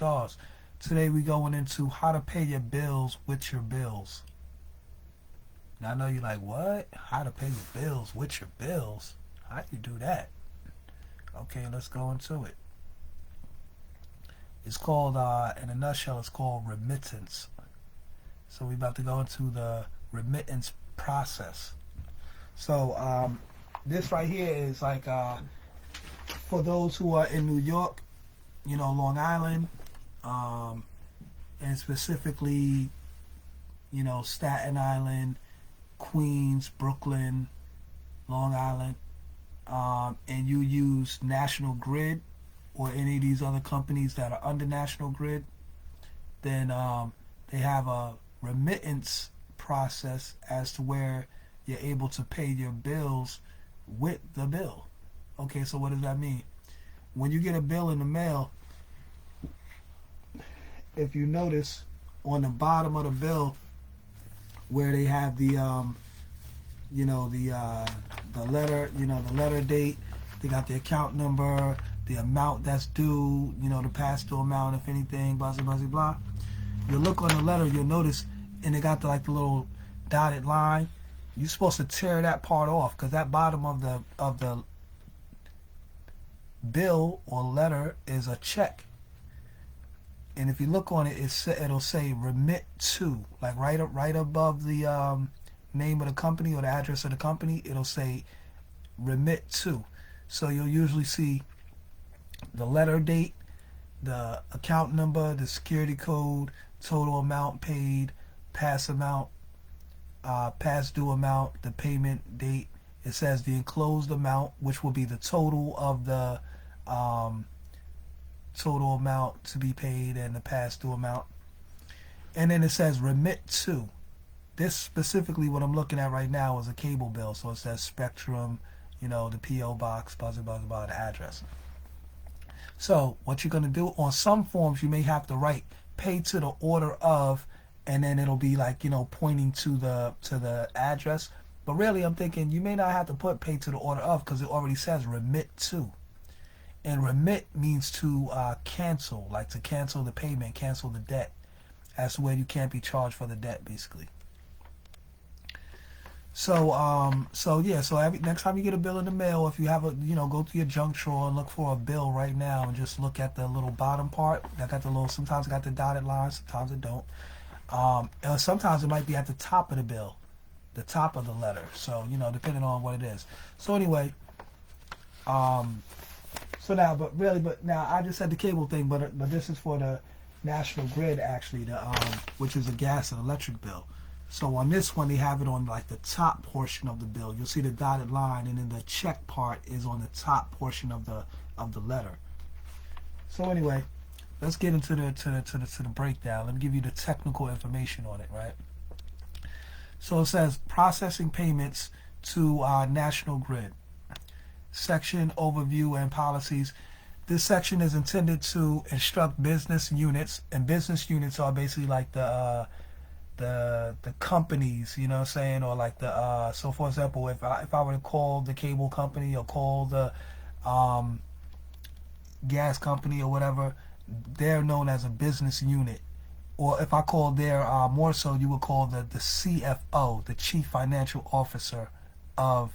stars. Today we going into how to pay your bills with your bills. Now I know you're like, what? How to pay your bills with your bills? How do you do that? Okay, let's go into it. It's called, in a nutshell, it's called remittance. So we're about to go into the remittance process. So this right here is like for those who are in New York, Long Island, and specifically, Staten Island, Queens, Brooklyn, Long Island, and you use National Grid or any of these other companies that are under National Grid, then they have a remittance process as to where you're able to pay your bills with the bill. Okay, so what does that mean? When you get a bill in the mail, if you notice on the bottom of the bill where they have the the letter, the letter date, they got the account number, the amount that's due, the past due amount, if anything, blah blah blah blah. You look on the letter, you'll notice, and they got the little dotted line. You're supposed to tear that part off because that bottom of the bill or letter is a check. And if you look on it, it'll say remit to, like right above the name of the company or the address of the company. It'll say remit to. So you'll usually see the letter date, the account number, the security code, total amount paid, past amount, past due amount, the payment date. It says the enclosed amount, which will be the total of the total amount to be paid and the past due amount. And then it says remit to. This specifically, what I'm looking at right now, is a cable bill. So it says Spectrum, the P.O. box, blah, blah, blah, the address. So what you're going to do, on some forms, you may have to write pay to the order of, and then it'll be like, pointing to the address. But really, I'm thinking you may not have to put pay to the order of because it already says remit to. And remit means to cancel, like to cancel the payment, cancel the debt. That's where you can't be charged for the debt, basically. So next time you get a bill in the mail, if you have go to your junk drawer and look for a bill right now and just look at the little bottom part. That got the little, sometimes it got the dotted line, sometimes it don't. And sometimes it might be at the top of the bill, the top of the letter. So, depending on what it is. So anyway, but now I just said the cable thing, but this is for the National Grid, actually, which is a gas and electric bill. So on this one, they have it on like the top portion of the bill. You'll see the dotted line, and then the check part is on the top portion of the letter. So anyway, let's get into the breakdown. Let me give you the technical information on it, right? So it says processing payments to National Grid. Section overview and policies. This section is intended to instruct business units, and business units are basically like the companies, you know what I'm saying, or like so for example, if I were to call the cable company or call the gas company or whatever, they're known as a business unit. Or if I call their more so, you would call the CFO, the Chief Financial Officer of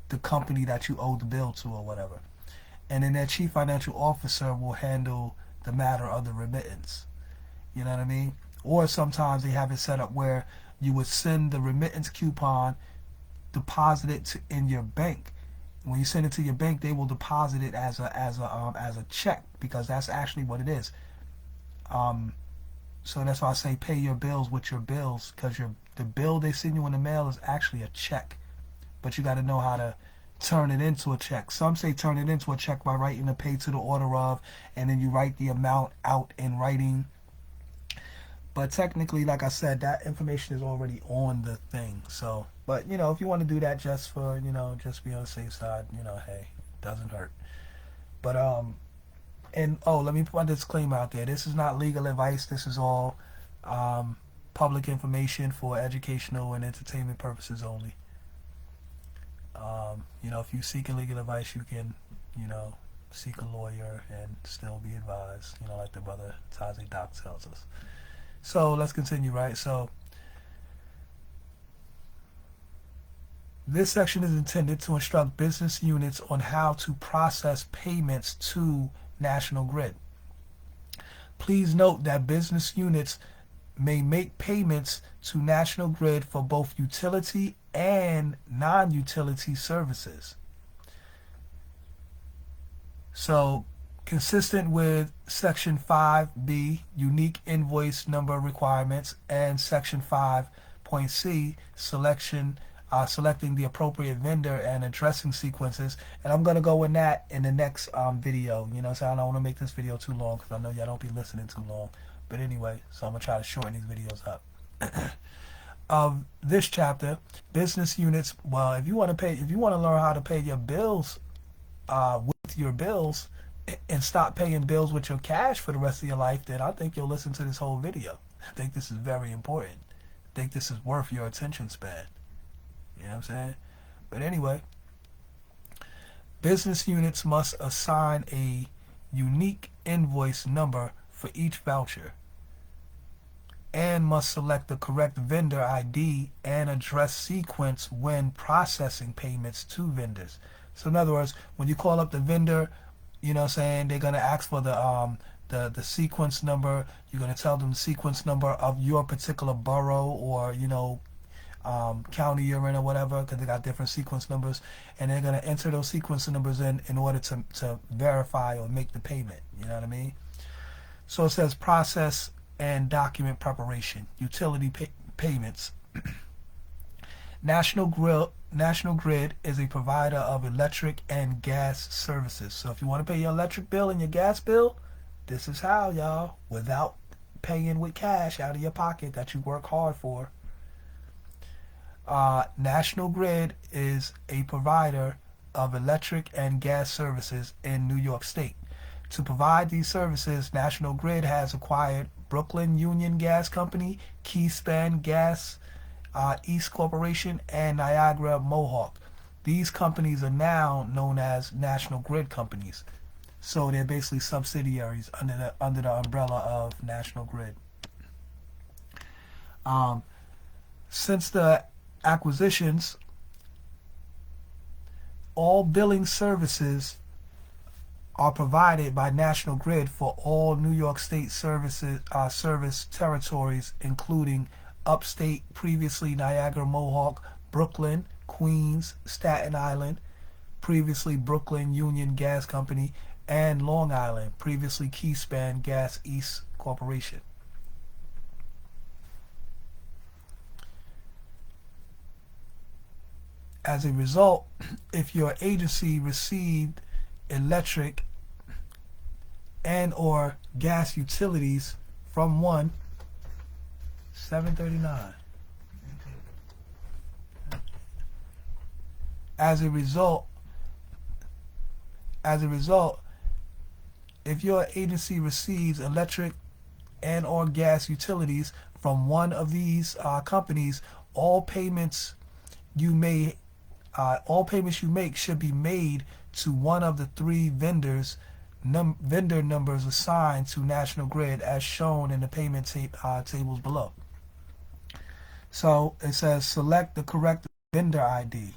the company that you owe the bill to or whatever. And then that Chief Financial Officer will handle the matter of the remittance. You know what I mean? Or sometimes they have it set up where you would send the remittance coupon, deposit it in your bank. When you send it to your bank, they will deposit it as a check, because that's actually what it is. So that's why I say pay your bills with your bills, because the bill they send you in the mail is actually a check, but you got to know how to turn it into a check. Some say turn it into a check by writing a pay to the order of, and then you write the amount out in writing. But technically, like I said, that information is already on the thing. So, but if you want to do that just for, just be on the safe side, hey, it doesn't hurt. But and let me put a disclaimer out there. This is not legal advice. This is all public information for educational and entertainment purposes only. If you're seeking legal advice, you can, seek a lawyer and still be advised, like the brother Tazi Doc tells us. So let's continue, right? So this section is intended to instruct business units on how to process payments to National Grid. Please note that business units may make payments to National Grid for both utility and non-utility services. So, consistent with Section 5B, unique invoice number requirements, and Section 5.C, selecting the appropriate vendor and addressing sequences. And I'm going to go in that in the next video. So I don't want to make this video too long because I know y'all don't be listening too long. But anyway, so I'm going to try to shorten these videos up. Of this chapter, business units, well, if you want to learn how to pay your bills with your bills and stop paying bills with your cash for the rest of your life, then I think you'll listen to this whole video. I think this is very important. I think this is worth your attention span. You know what I'm saying? But anyway, business units must assign a unique invoice number for each voucher and must select the correct vendor ID and address sequence when processing payments to vendors. So in other words, when you call up the vendor, they're going to ask for the sequence number. You're going to tell them the sequence number of your particular borough or, county you're in or whatever, because they got different sequence numbers, and they're going to enter those sequence numbers in order to verify or make the payment. You know what I mean? So it says process and document preparation, utility payments. National Grid is a provider of electric and gas services. So if you want to pay your electric bill and your gas bill, this is how, y'all, without paying with cash out of your pocket that you work hard for. National Grid is a provider of electric and gas services in New York State. To provide these services, National Grid has acquired Brooklyn Union Gas Company, Keyspan Gas East Corporation, and Niagara Mohawk. These companies are now known as National Grid companies. So they're basically subsidiaries under the umbrella of National Grid. Since the acquisitions, all billing services are provided by National Grid for all New York State service territories, including upstate, previously Niagara Mohawk, Brooklyn, Queens, Staten Island, previously Brooklyn Union Gas Company, and Long Island, previously Keyspan Gas East Corporation. As a result, if your agency received electric and or gas utilities from 739. As a result, if your agency receives electric and or gas utilities from one of these companies, all payments you make should be made to one of the three vendor numbers assigned to National Grid as shown in the payment tables below. So it says select the correct vendor ID,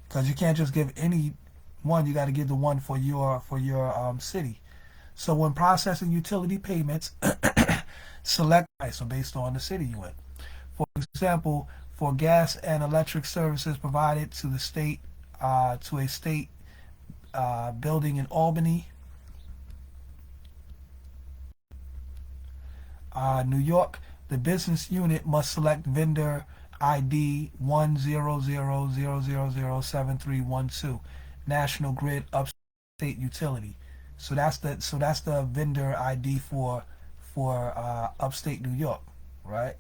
because you can't just give any one. You got to give the one for your city. So when processing utility payments, select so based on the city you in. For example, for gas and electric services provided to the state to a state building in Albany, New York, the business unit must select vendor ID 100007312, National Grid Upstate Utility. So that's the vendor ID for upstate New York, right?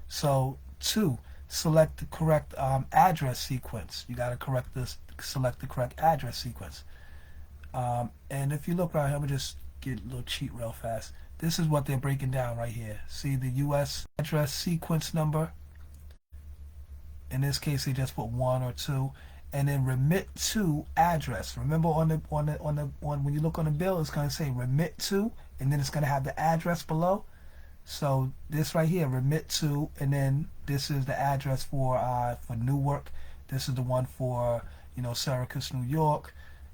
So 2, select the correct address sequence. You got to select the correct address sequence. And if you look right here, I'm gonna just get a little cheat real fast. This is what they're breaking down right here. See the U.S. address sequence number. In this case, they just put 1 or 2. and then remit to address. Remember when you look on the bill, it's going to say remit to, and then it's going to have the address below. So this right here, remit to, and then this is the address for Newark. This is the one for, you know, Syracuse, New York.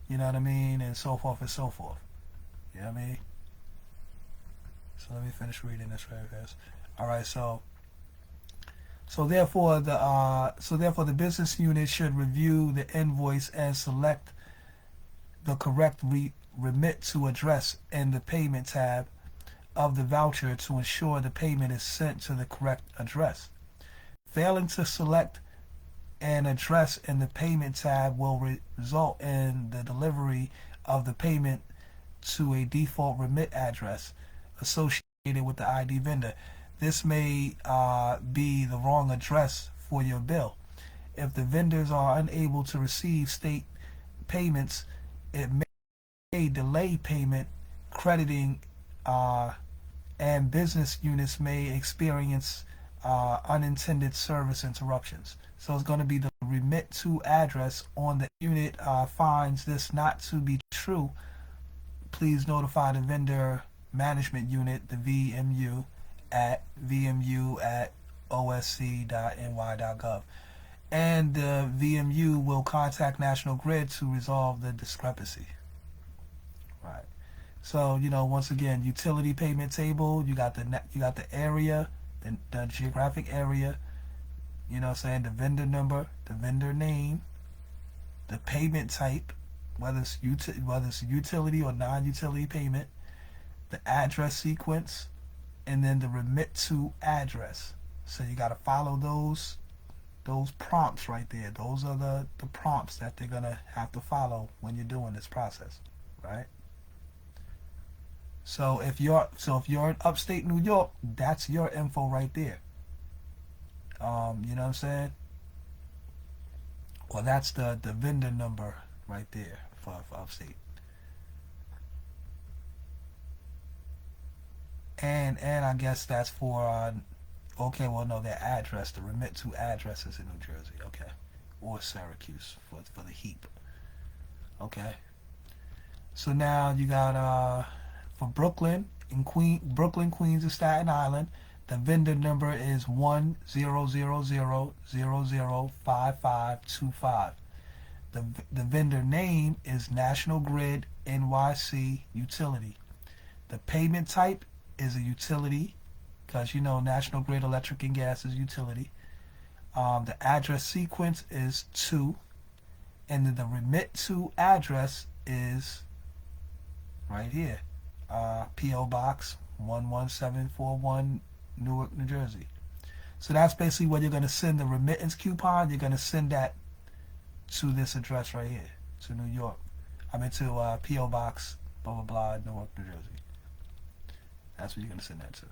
You know what I mean, and so forth and so forth. You know what I mean? So let me finish reading this very fast. All right, so therefore the business unit should review the invoice and select the correct remit to address in the payment tab of the voucher to ensure the payment is sent to the correct address. Failing to select an address in the payment tab will result in the delivery of the payment to a default remit address associated with the ID vendor. This may be the wrong address for your bill. If the vendors are unable to receive state payments, it may delay payment crediting, and business units may experience unintended service interruptions. So it's going to be the remit to address. On the unit finds this not to be true, please notify the vendor management unit, the VMU, at vmu@osc.ny.gov, and the VMU will contact National Grid to resolve the discrepancy. Right. So, you know, once again, utility payment table. You got the area, the geographic area. You know what I'm saying? The vendor number, the vendor name, the payment type, whether it's utility or non-utility payment, the address sequence, and then the remit to address. So you got to follow those prompts right there. Those are the prompts that they're gonna have to follow when you're doing this process, right? So if you're in upstate New York, that's your info right there. You know what I'm saying? Well, that's the vendor number right there for upstate. And I guess that's for okay, well no, their address, the remit to address is in New Jersey, okay, or Syracuse for the heap. Okay. So now you got for Brooklyn Brooklyn, Queens, and Staten Island, the vendor number is 10000005525. The vendor name is National Grid NYC Utility. The payment type is a utility, because you know National Grid Electric and Gas is utility. The address sequence is 2, and then the remit to address is right here, P.O. Box 11741, Newark, New Jersey. So that's basically where you're going to send the remittance coupon. You're going to send that to this address right here, to New York. To P.O. Box blah blah blah, Newark, New Jersey. That's what you're going to send that to.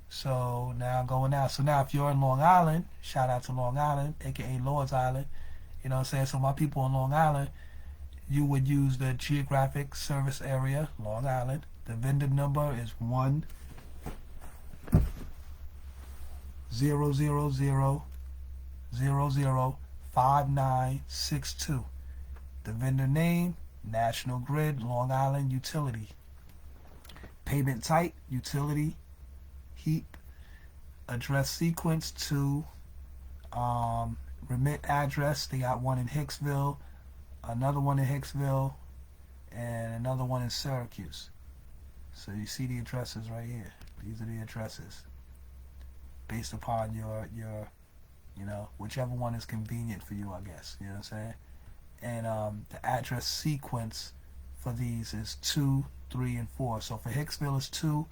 So now going out. So now if you're in Long Island, shout out to Long Island, aka Lord's Island. You know what I'm saying? So my people in Long Island, you would use the Geographic Service Area, Long Island. The vendor number is 10000005962. The vendor name, National Grid, Long Island Utility. Payment type, utility, heap. Address sequence 2. Remit address, they got one in Hicksville, another one in Hicksville, and another one in Syracuse. So you see the addresses right here. These are the addresses based upon your you know, whichever one is convenient for you, I guess. You know what I'm saying? And the address sequence for these is 2, 3, and 4. So for Hicksville is 2,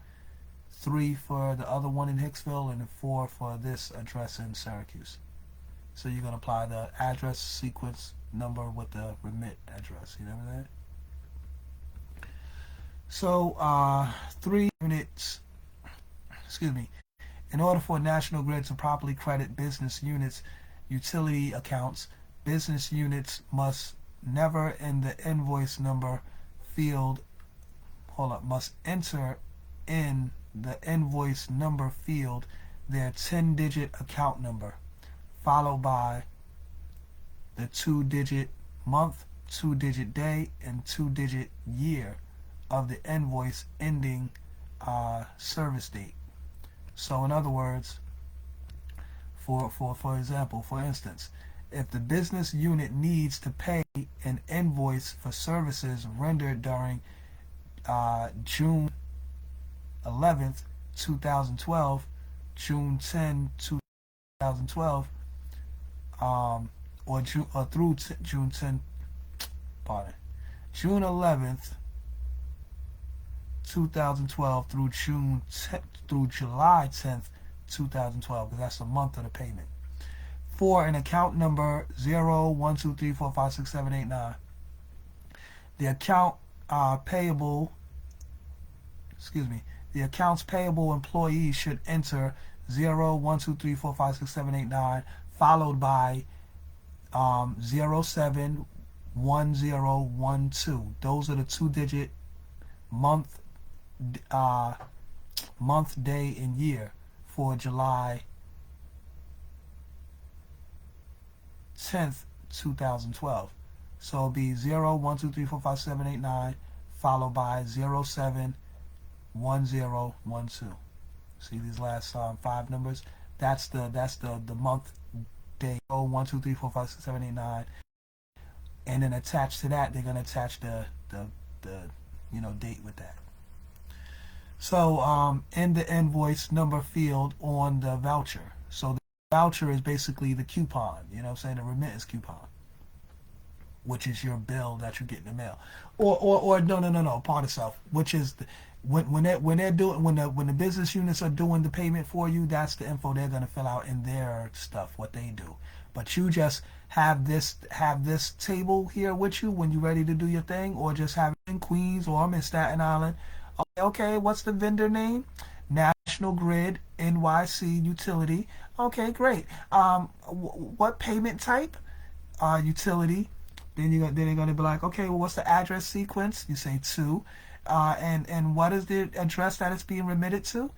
3 for the other one in Hicksville, and 4 for this address in Syracuse. So you're going to apply the address sequence number with the remit address. You know what I'm saying? So 3 units, excuse me, in order for National Grid to properly credit business units' utility accounts, business units must never in the invoice number field, must enter in the invoice number field their 10-digit account number, followed by the 2-digit month, 2-digit day, and 2-digit year of the invoice ending service date. So in other words, for example, for instance, if the business unit needs to pay an invoice for services rendered during June 11th, 2012, June 10, 2012, or through June 10, pardon, June 11th, 2012 through through July 10th, 2012, because that's the month of the payment. For an account number 01234567889, the account payable, the accounts payable employee should enter 01234567889 followed by 071012. Those are the 2-digit month, day, and year for July 10th, 2012. So it'll be 012345789 followed by 071012. See these last 5 numbers? That's the month, day 01234567889, and then attached to that they're gonna attach the date with that. So in the invoice number field on the voucher. So the voucher is basically the coupon, you know what I'm saying, the remittance coupon, which is your bill that you get in the mail. Or no, part of self, which is when the business units are doing the payment for you, that's the info they're gonna fill out in their stuff, what they do. But you just have this table here with you when you're ready to do your thing, or just have it in Queens or I'm in Staten Island. Okay, what's the vendor name? National Grid NYC Utility. Okay, great. What payment type? Utility. Then they're gonna be like, okay, well, what's the address sequence? You say 2. And what is the address that it's being remitted to?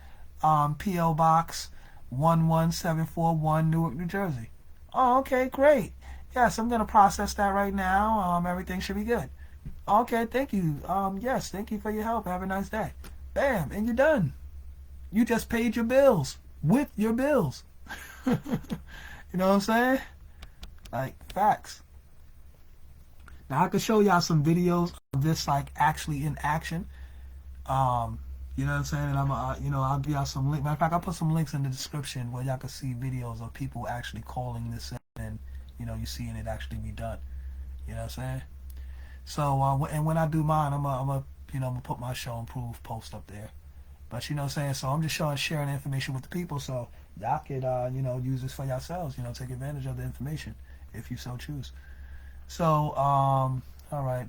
P.O. Box 11741, Newark, New Jersey. Oh, okay, great. Yes, I'm gonna process that right now. Everything should be good. Okay, thank you. Yes, thank you for your help. Have a nice day. Bam, and you're done. You just paid your bills with your bills. You know what I'm saying? Like, facts. Now I could show y'all some videos of this, like, actually in action. You know what I'm saying? And I'll give y'all some links. Matter of fact, I'll put some links in the description where y'all can see videos of people actually calling this in, and you seeing it actually be done. You know what I'm saying? So and when I do mine, I'm gonna put my show and prove post up there. But you know what I'm saying? So I'm just sharing the information with the people, so y'all could use this for yourselves. Take advantage of the information if you so choose. So all right,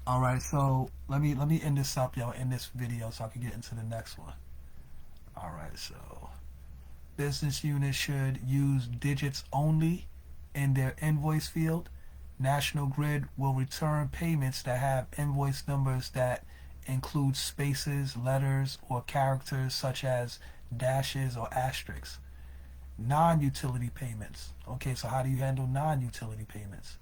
all right. So let me end this up, in this video, so I can get into the next one. All right. So business units should use digits only in their invoice field. National Grid will return payments that have invoice numbers that include spaces, letters, or characters such as dashes or asterisks. Non-utility payments. Okay, so how do you handle non-utility payments?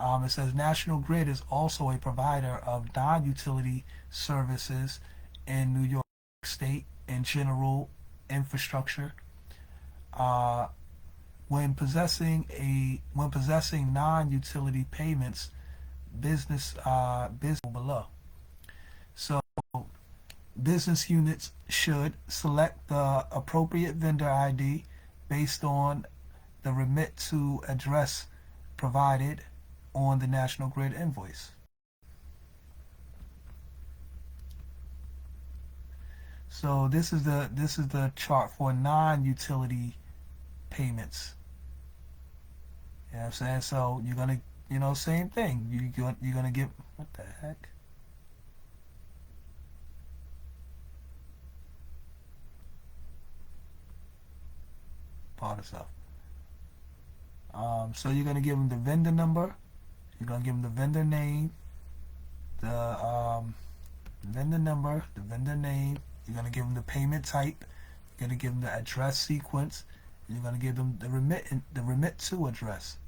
It says National Grid is also a provider of non-utility services in New York State and general infrastructure. When possessing non-utility payments, business below. So business units should select the appropriate vendor ID based on the remit to address provided on the National Grid invoice. So this is the chart for non-utility payments. You know what I'm saying? So you're gonna, same thing. You're gonna get, what the heck? Part of stuff. So you're gonna give them the vendor number. You're gonna give them the vendor name, the vendor number, the vendor name. You're gonna give them the payment type. You're gonna give them the address sequence, You're gonna give them the remit to address.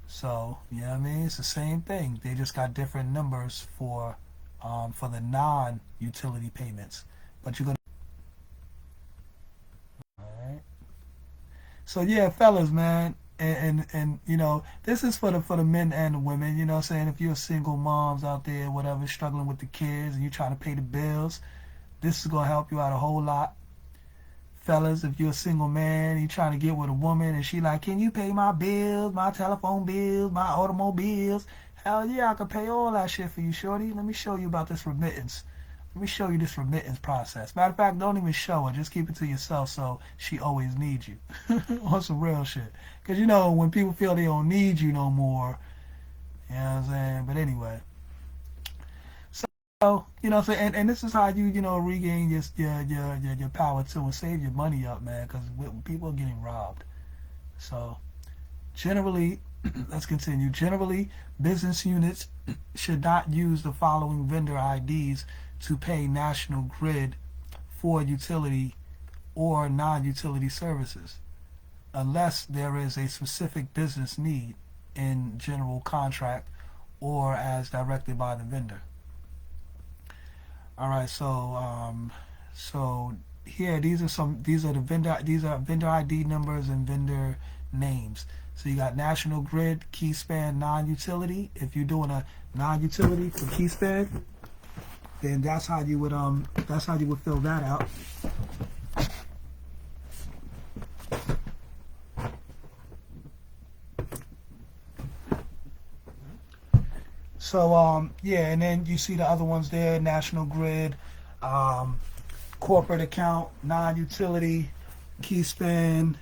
So you know what I mean. It's the same thing. They just got different numbers for the non-utility payments. But you're gonna. All right. So yeah, fellas, man, and you know, this is for the men and the women. You know, what I'm saying if you're single moms out there, whatever, struggling with the kids, and you're trying to pay the bills, this is gonna help you out a whole lot. Fellas, if you're a single man, you trying to get with a woman, and she like, can you pay my bills, my telephone bills, my automobiles? Hell yeah, I can pay all that shit for you, shorty. Let me show you about this remittance. Let me show you this remittance process. Matter of fact, don't even show her. Just keep it to yourself so she always needs you. On some real shit. Because, you know, when people feel they don't need you no more, you know what I'm saying? But anyway. So, you know, and this is how you know, regain your power too and save your money up, man, because people are getting robbed. So, generally, let's continue. Generally, business units should not use the following vendor IDs to pay National Grid for utility or non-utility services unless there is a specific business need in general contract or as directed by the vendor. All right, so here these are vendor ID numbers and vendor names. So you got National Grid, Keyspan, non-utility. If you're doing a non-utility for Keyspan, then that's how you would fill that out. So yeah, and then you see the other ones there: National Grid, corporate account, non-utility, Keyspan,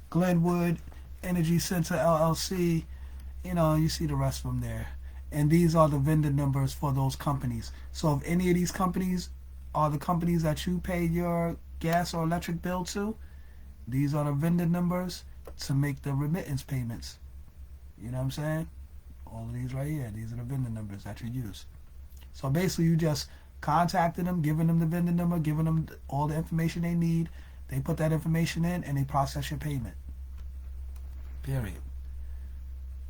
Glenwood, Energy Center LLC. You know, you see the rest of them there. And these are the vendor numbers for those companies. So if any of these companies are the companies that you pay your gas or electric bill to, these are the vendor numbers to make the remittance payments. You know what I'm saying? All of these right here, these are the vendor numbers that you use. So basically you just contacting them, giving them the vendor number, giving them all the information they need. They put that information in and they process your payment. Period.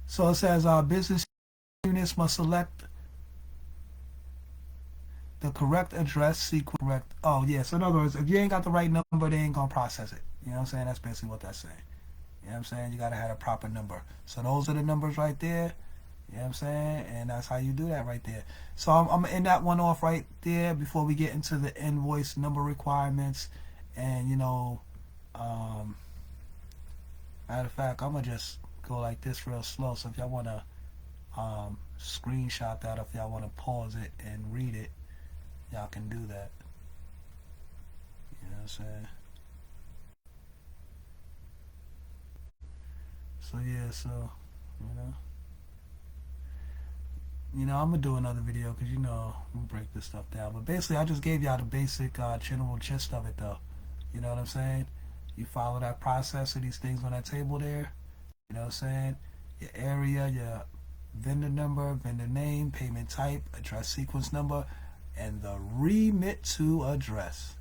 So it says business units must select the correct address sequence. Correct. Oh yeah. So in other words, if you ain't got the right number, they ain't gonna process it. You know what I'm saying? That's basically what that's saying. You know what I'm saying? You gotta have a proper number. So those are the numbers right there. You know what I'm saying? And that's how you do that right there. So I'm going to end that one off right there before we get into the invoice number requirements. And, you know, matter of fact, I'm going to just go like this real slow. So if y'all want to screenshot that, if y'all want to pause it and read it, y'all can do that. You know what I'm saying? So, yeah, so, you know. You know, I'm going to do another video because, you know, we'll break this stuff down. But basically, I just gave y'all the basic general gist of it, though. You know what I'm saying? You follow that process of these things on that table there. You know what I'm saying? Your area, your vendor number, vendor name, payment type, address sequence number, and the remit to address.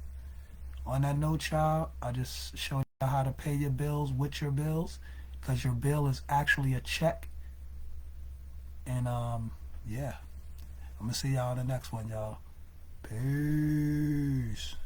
On that note, y'all, I just showed you how to pay your bills with your bills because your bill is actually a check. And, yeah. I'm going to see y'all in the next one, y'all. Peace.